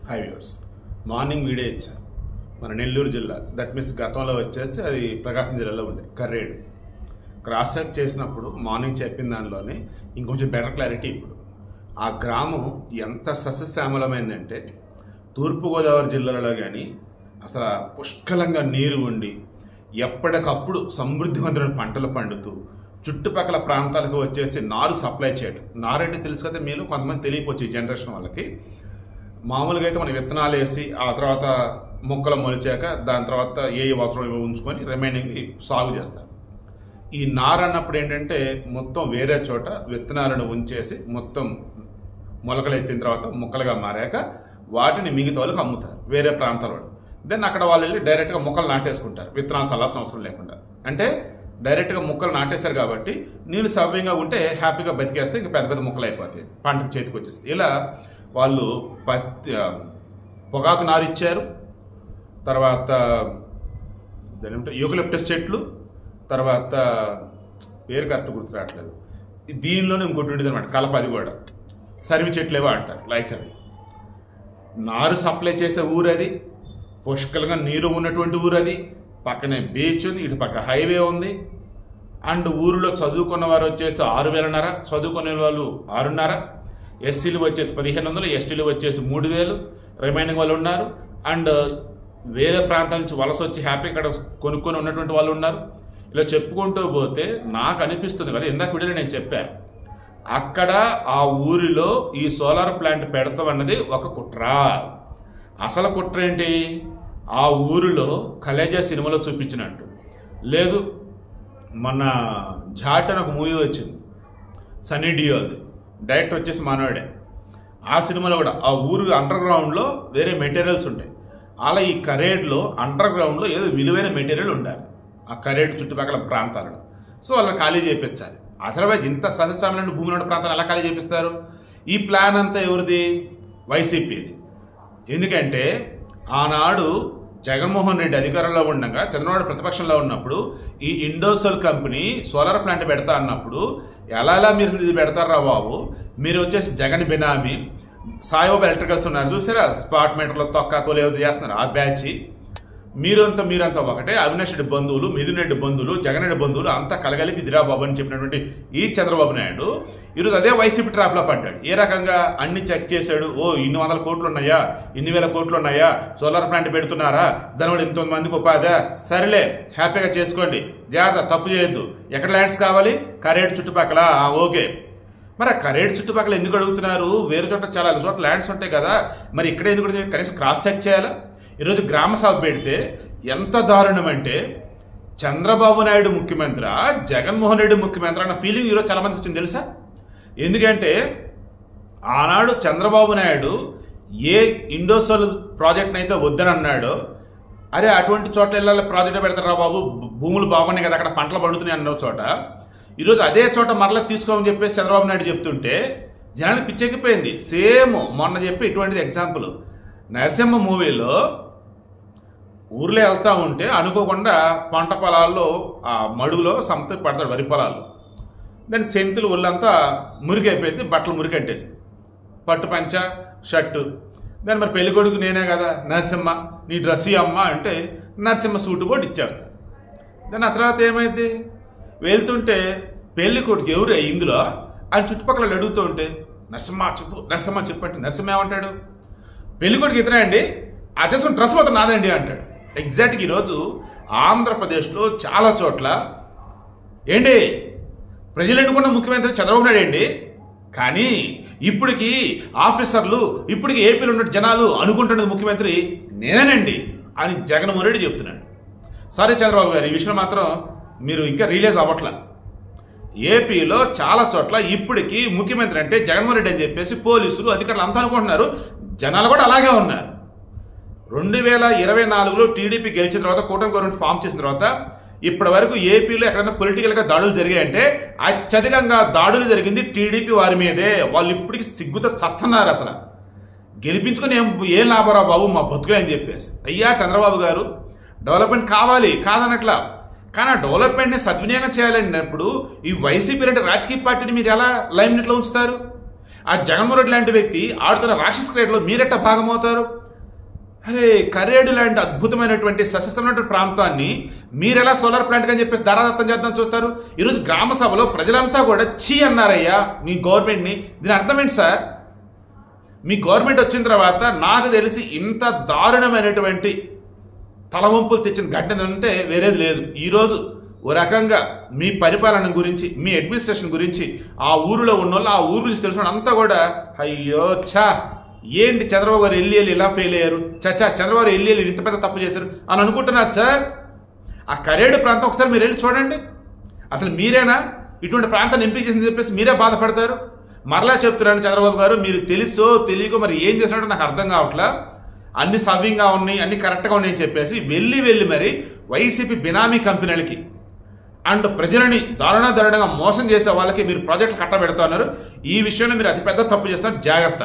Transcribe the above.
High viewers, morning video ఇచ్చాను. మన నెల్లూరు జిల్లా, దట్ మీన్స్ గతంలో వచ్చేసి అది ప్రకాశం జిల్లాలో ఉండే కర్రేడు. క్రాస్ చెక్ చేసినప్పుడు మార్నింగ్ చెప్పిన దానిలోనే ఇంకొంచెం బెటర్ క్లారిటీ. ఇప్పుడు ఆ గ్రామం ఎంత సస్యశ్యామలమైందంటే తూర్పుగోదావరి జిల్లాలో కానీ అసలు పుష్కలంగా నీరు ఉండి ఎప్పటికప్పుడు సమృద్ధివంతమైన పంటలు పండుతూ చుట్టుపక్కల ప్రాంతాలకు వచ్చేసి నారు సప్లై చేయడం. నారంటే తెలుసు కదా, మీరు కొంతమంది తెలియపోవచ్చు ఈ జనరేషన్ వాళ్ళకి. మామూలుగా అయితే మనం విత్తనాలు వేసి ఆ తర్వాత మొక్కలు మొలిచాక దాని తర్వాత ఏ అవసరం ఉంచుకొని రిమైనింగ్ సాగు చేస్తారు. ఈ నారు అన్నప్పుడు ఏంటంటే మొత్తం వేరే చోట విత్తనాలను ఉంచేసి మొత్తం మొలకలు ఎత్తిన తర్వాత మొక్కలుగా మారాక వాటిని మిగతా వాళ్ళకి అమ్ముతారు వేరే ప్రాంతాల వాళ్ళు. దెన్ అక్కడ వాళ్ళు వెళ్ళి డైరెక్ట్గా మొక్కలు నాటేసుకుంటారు, విత్తనాలు చల్లాల్సిన అవసరం లేకుండా. అంటే డైరెక్ట్గా మొక్కలు నాటేశారు కాబట్టి నీళ్ళు సవ్యంగా ఉంటే హ్యాపీగా బతికేస్తే ఇంకా పెద్ద పెద్ద మొక్కలు అయిపోతాయి, పంటకు చేతికి వచ్చేస్తుంది. ఇలా వాళ్ళు పొగాకు నారు ఇచ్చారు, తర్వాత దాని ఏమంటే యూకలిప్టస్ చెట్లు, తర్వాత పేరు కరెక్ట్ గుర్తు రావట్లేదు. దీనిలోనే ఇంకోటి ఉండేది అనమాట కలప, అది కూడా సరివి చెట్లు ఏవో అంటారు లైక్ అవి. నారు సప్లై చేసే ఊరు అది, పుష్కలంగా నీరు ఉన్నటువంటి ఊరు అది, పక్కనే బీచ్ ఉంది, ఇటు పక్క హైవే ఉంది. అండ్ ఊరిలో చదువుకున్న వారు వచ్చేసి 6,500, చదువుకునే వాళ్ళు 6,500, ఎస్సీలు వచ్చేసి 1,500, ఎస్టీలు వచ్చేసి 3,000, రిమైనింగ్ వాళ్ళు ఉన్నారు. అండ్ వేరే ప్రాంతాల నుంచి వలస వచ్చి హ్యాపీ ఇక్కడ కొనుక్కొని ఉన్నటువంటి వాళ్ళు ఉన్నారు. ఇలా చెప్పుకుంటూ పోతే నాకు అనిపిస్తుంది కదా, ఇందాక వీడియోలో నేను చెప్పాను, అక్కడ ఆ ఊరిలో ఈ సోలార్ ప్లాంట్ పెడతాం అన్నది ఒక కుట్ర. అసలు కుట్ర ఏంటి? ఆ ఊరిలో కలేజా సినిమాలో చూపించినట్టు లేదు. మన జాట్ అని ఒక మూవీ వచ్చింది, సన్నీ డియోల్ది, డైరెక్టర్ వచ్చేసి మనోడే. ఆ సినిమాలో కూడా ఆ ఊరు అండర్ గ్రౌండ్లో వేరే మెటీరియల్స్ ఉంటాయి. అలా ఈ కరేడ్లో అండర్ గ్రౌండ్లో ఏదో విలువైన మెటీరియల్ ఉండాలి ఆ కరేడ్ చుట్టుపక్కల ప్రాంతాలలో. సో వాళ్ళని ఖాళీ చేయించాలి. అదర్వైజ్ ఇంత సహజమైన భూమిలో ఉన్న ప్రాంతాలు ఎలా ఖాళీ చేపిస్తారు? ఈ ప్లాన్ అంతా ఎవరిది? వైసీపీది. ఎందుకంటే ఆనాడు జగన్మోహన్ రెడ్డి అధికారంలో ఉండగా చంద్రబాబు ప్రతిపక్షంలో ఉన్నప్పుడు ఈ ఇండోసోల్ కంపెనీ సోలార్ ప్లాంట్ పెడతా అన్నప్పుడు ఎలా మీరు ఇది పెడతారా బాబు, మీరు వచ్చేసి జగన్ బినామీ సాయిబాబా ఎలక్ట్రికల్స్ ఉన్నారు చూసారా, స్పాట్ మీటర్లో తొక్కతో ఏదో చేస్తున్నారు ఆ బ్యాచ్. మీరంతా ఒకటే. అవినాష్ రెడ్డి బంధువులు, మిథున్ రెడ్డి బంధువులు, జగన్ రెడ్డి బంధువులు అంతా కలగలిపి ఇదిరా బాబు అని చెప్పినటువంటి ఈ చంద్రబాబు నాయుడు ఈరోజు అదే వైసీపీ ట్రాప్లో పడ్డాడు. ఏ రకంగా అన్ని చెక్ చేశాడు. ఇన్ని 100 కోట్లు ఉన్నాయా, ఇన్ని 1000 కోట్లు ఉన్నాయా, సోలార్ ప్లాంట్ పెడుతున్నారా, దానివల్ల ఇంతమందికి ఉపాధి, సరేలే హ్యాపీగా చేసుకోండి, జాగ్రత్త తప్పు చేయొద్దు. ఎక్కడ ల్యాండ్స్ కావాలి? కరేడ్ చుట్టుపక్కల. ఓకే, మరి ఆ కరేడ్ చుట్టుపక్కల ఎందుకు అడుగుతున్నారు? వేరే చోట చాలా చోట్ల ల్యాండ్స్ ఉంటాయి కదా, మరి ఇక్కడే ఎందుకు? కనీసం క్రాస్ చెక్ చేయాలా? ఈరోజు గ్రామ సభ పెడితే ఎంత దారుణం అంటే చంద్రబాబు నాయుడు ముఖ్యమంత్రి, జగన్మోహన్ రెడ్డి ముఖ్యమంత్రి అన్న ఫీలింగ్ ఈరోజు చాలా మందికి వచ్చింది తెలుసా. ఎందుకంటే ఆనాడు చంద్రబాబు నాయుడు ఏ ఇండోసోల్ ప్రాజెక్ట్ని అయితే వద్దని అన్నాడో, అరే అటువంటి చోట్ల వెళ్ళాలి ప్రాజెక్ట్ పెడతారా బాబు, భూములు బాగున్నాయి కదా, అక్కడ పంటలు పండుతున్నాయి అన్న చోట ఈరోజు అదే చోట మరలా తీసుకోమని చెప్పేసి చంద్రబాబు నాయుడు చెప్తుంటే జనానికి పిచ్చెక్కిపోయింది. సేమ్ మొన్న చెప్పి ఇటువంటిది ఎగ్జాంపుల్, నరసింహ మూవీలో ఊర్లో వెళ్తూ ఉంటే అనుకోకుండా పంట పొలాల్లో ఆ మడుగులో సంతకి పడతాడు, వరి పొలాల్లో. దాని సెంతులు ఒళ్ళంతా మురికైపోయింది, బట్టలు మురికంటేసింది, పట్టు పంచ షర్టు. దాని మరి పెళ్లి కొడుకు నేనే కదా, నరసింహ నీ డ్రెస్ అమ్మ అంటే నరసింహ సూటు కూడా ఇచ్చేస్తాను. దాని ఆ తర్వాత ఏమైంది? వెళ్తుంటే పెళ్లి కొడుకు ఎవరు ఇందులో అని చుట్టుపక్కల అడుగుతూ ఉంటే నరసింహ చెప్పు, నరసింహ చెప్పు అంటే నరసింహ ఏమంటాడు? పెళ్లి కొడుకు ఇతనే అండి, అదే డ్రెస్ మాత్రం నాదండి అంటాడు. ఎగ్జాక్ట్గా ఈరోజు ఆంధ్రప్రదేశ్లో చాలా చోట్ల ఏంటి ప్రజలు ఎన్నుకున్న ముఖ్యమంత్రి చంద్రబాబు నాయుడు అండి, కానీ ఇప్పటికి ఆఫీసర్లు, ఇప్పటికి ఏపీలో ఉన్న జనాలు అనుకుంటున్నది ముఖ్యమంత్రి నేనేనండి అని జగన్మోహన్ రెడ్డి చెప్తున్నాడు. సారీ చంద్రబాబు గారు, ఈ విషయం మాత్రం మీరు ఇంకా రియలైజ్ అవ్వట్లా. ఏపీలో చాలా చోట్ల ఇప్పటికీ ముఖ్యమంత్రి అంటే జగన్మోహన్ రెడ్డి అని చెప్పేసి పోలీసులు అధికారులు అంతా అనుకుంటున్నారు, జనాలు కూడా అలాగే ఉన్నారు. 2024లో టీడీపీ గెలిచిన తర్వాత, కూటమి గవర్నమెంట్ ఫామ్ చేసిన తర్వాత ఇప్పటి వరకు ఏపీలో ఎక్కడైనా పొలిటికల్గా దాడులు జరిగాయంటే అత్యధికంగా దాడులు జరిగింది టీడీపీ వారి మీదే. వాళ్ళు ఇప్పటికి సిగ్గుతో చస్తున్నారు. అసలు గెలిపించుకొని ఏం లాభరా బాబు మా బతుకులే అని చెప్పేసి. అయ్యా చంద్రబాబు గారు, డెవలప్మెంట్ కావాలి కాదనట్లా, కానీ ఆ డెవలప్మెంట్ని సద్వినియోగం చేయాలన్నప్పుడు ఈ వైసీపీ అంటే రాజకీయ పార్టీని మీరు ఎలా లైమ్లైట్లో ఉంచుతారు? ఆ జగన్మోహన్ రెడ్డి లాంటి వ్యక్తి ఆడుతున్న రాక్షస క్రీడలో మీరెట్ట భాగమవుతారు? అరే, కరేడు లాంటి అద్భుతమైనటువంటి సస్యశ్యామలమైన ప్రాంతాన్ని మీరెలా సోలార్ ప్లాంట్ అని చెప్పేసి ధారాదత్తం చేద్దాం చూస్తారు? ఈరోజు గ్రామ సభలో ప్రజలంతా కూడా చీ అన్నారయ్యా మీ గవర్నమెంట్ని. దీని అర్థం ఏంటి సార్? మీ గవర్నమెంట్ వచ్చిన తర్వాత నాకు తెలిసి ఇంత దారుణమైనటువంటి తలవంపులు తెచ్చిన ఘటన ఉంటే వేరేది లేదు. ఈరోజు ఓ రకంగా మీ పరిపాలన గురించి, మీ అడ్మినిస్ట్రేషన్ గురించి, ఆ ఊరిలో ఉన్నోళ్ళు, ఆ ఊరు గురించి తెలిసిన అంతా కూడా అయ్యో ఛా, ఏంటి చంద్రబాబు గారు వెళ్ళి ఇలా ఫెయిల్ అయ్యారు, చచ్చా చంద్రబాబు గారు వెళ్ళి ఇంత పెద్ద తప్పు చేశారు అని అనుకుంటున్నారు సార్. ఆ కరేడు ప్రాంతం ఒకసారి మీరు వెళ్ళి చూడండి. అసలు మీరేనా ఇటువంటి ప్రాంతాన్ని ఎంపిక చేసిందని చెప్పేసి మీరే బాధపడతారు? మరలా చెప్తున్నాను చంద్రబాబు గారు, మీరు తెలుసో తెలియకో మరి ఏం చేసినట్టు నాకు అర్థం కావట్లా. అన్ని సవ్యంగా ఉన్నాయి, అన్ని కరెక్ట్గా ఉన్నాయని చెప్పేసి వెళ్ళి మరి వైసీపీ బినామీ కంపెనీలకి అండ్ ప్రజలని దారుణంగా మోసం చేసే వాళ్ళకి మీరు ప్రాజెక్టులు కట్టబెడుతున్నారు. ఈ విషయంలో మీరు అతిపెద్ద తప్పు చేస్తున్నారు. జాగ్రత్త.